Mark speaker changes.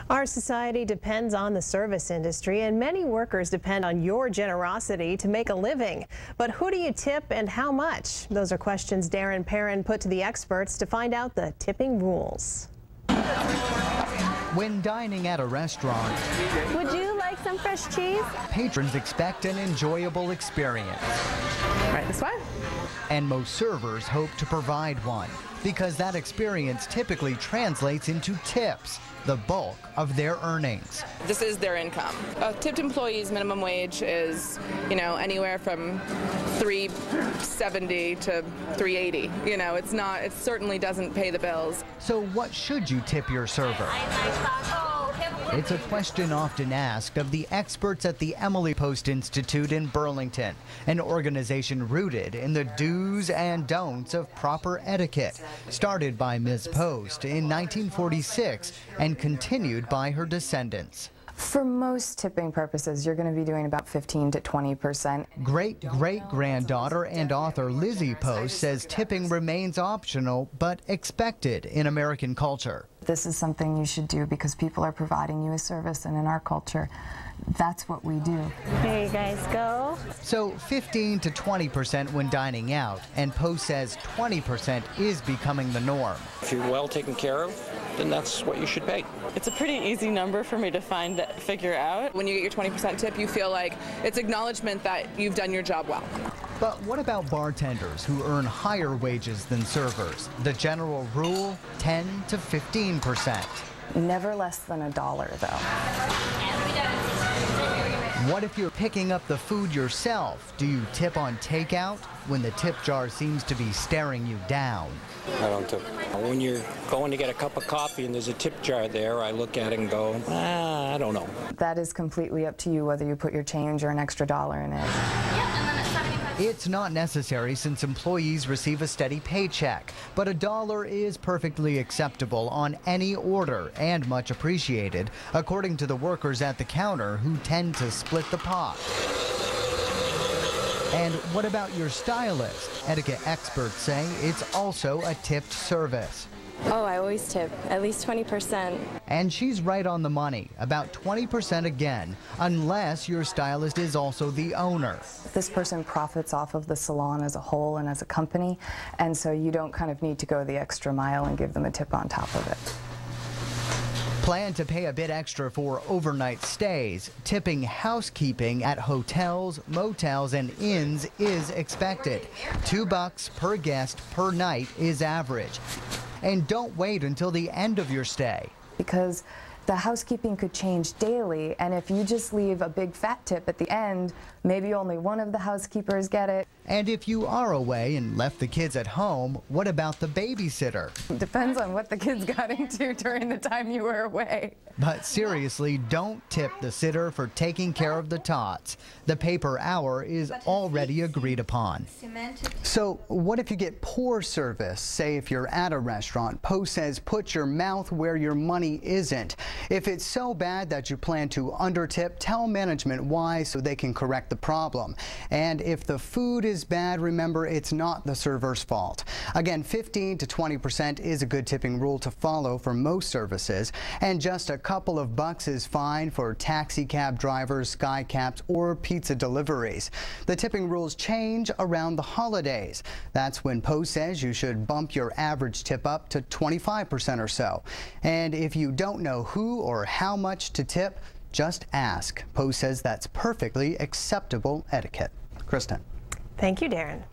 Speaker 1: Our society depends on the service industry, and many workers depend on your generosity to make a living. But who do you tip and how much? Those are questions Darren Perrin put to the experts to find out the tipping rules.
Speaker 2: When dining at a restaurant,
Speaker 3: would you like some fresh cheese?
Speaker 2: Patrons expect an enjoyable experience.
Speaker 1: Right this way.
Speaker 2: And most servers hope to provide one, because that experience typically translates into tips, the bulk of their earnings.
Speaker 4: This is their income. A tipped employee's minimum wage is, anywhere from $3.70 to $3.80. It certainly doesn't pay the bills.
Speaker 2: So what should you tip your server? It's a question often asked of the experts at the Emily Post Institute in Burlington, an organization rooted in the do's and don'ts of proper etiquette, started by Ms. Post in 1946 and continued by her descendants.
Speaker 5: For most tipping purposes, you're going to be doing about 15 to 20%.
Speaker 2: Great-great-granddaughter and author Lizzie Post says tipping remains optional but expected in American culture.
Speaker 5: This is something you should do because people are providing you a service, and in our culture, that's what we do.
Speaker 3: Here you guys go.
Speaker 2: So 15 to 20% when dining out, and Post says 20% is becoming the norm.
Speaker 6: If you're well taken care of, then that's what you should pay.
Speaker 7: It's a pretty easy number for me to figure out.
Speaker 4: When you get your 20% tip, you feel like it's acknowledgement that you've done your job well.
Speaker 2: But what about bartenders who earn higher wages than servers? The general rule, 10 to 15%.
Speaker 5: Never less than $1, though.
Speaker 2: What if you're picking up the food yourself? Do you tip on takeout when the tip jar seems to be staring you down?
Speaker 6: I don't tip. When you're going to get a cup of coffee and there's a tip jar there, I look at it and go, I don't know.
Speaker 5: That is completely up to you whether you put your change or an extra dollar in it.
Speaker 2: It's not necessary since employees receive a steady paycheck, but $1 is perfectly acceptable on any order and much appreciated, according to the workers at the counter who tend to split the pot. And what about your stylist? Etiquette experts say it's also a tipped service.
Speaker 3: Oh, I always tip, at least 20%.
Speaker 2: And she's right on the money, about 20% again, unless your stylist is also the owner.
Speaker 5: This person profits off of the salon as a whole and as a company, and so you don't kind of need to go the extra mile and give them a tip on top of it.
Speaker 2: Plan to pay a bit extra for overnight stays. Tipping housekeeping at hotels, motels, and inns is expected. $2 per guest per night is average. And don't wait until the end of your stay,
Speaker 5: because the housekeeping could change daily, and if you just leave a big fat tip at the end, maybe only one of the housekeepers get it.
Speaker 2: And if you are away and left the kids at home, what about the babysitter?
Speaker 5: Depends on what the kids got into during the time you were away.
Speaker 2: But seriously, don't tip the sitter for taking care of the tots. The pay per hour is already agreed upon. So what if you get poor service? Say if you're at a restaurant, Post says put your mouth where your money isn't. If it's so bad that you plan to undertip, tell management why so they can correct the problem. And if the food is bad, remember it's not the server's fault. Again, 15 to 20% is a good tipping rule to follow for most services, and just a couple of bucks is fine for taxi cab drivers, sky cabs, or pizza deliveries. The tipping rules change around the holidays. That's when Post says you should bump your average tip up to 25% or so. And if you don't know who or how much to tip, just ask. Post says that's perfectly acceptable etiquette. Kristen.
Speaker 1: Thank you, Darren.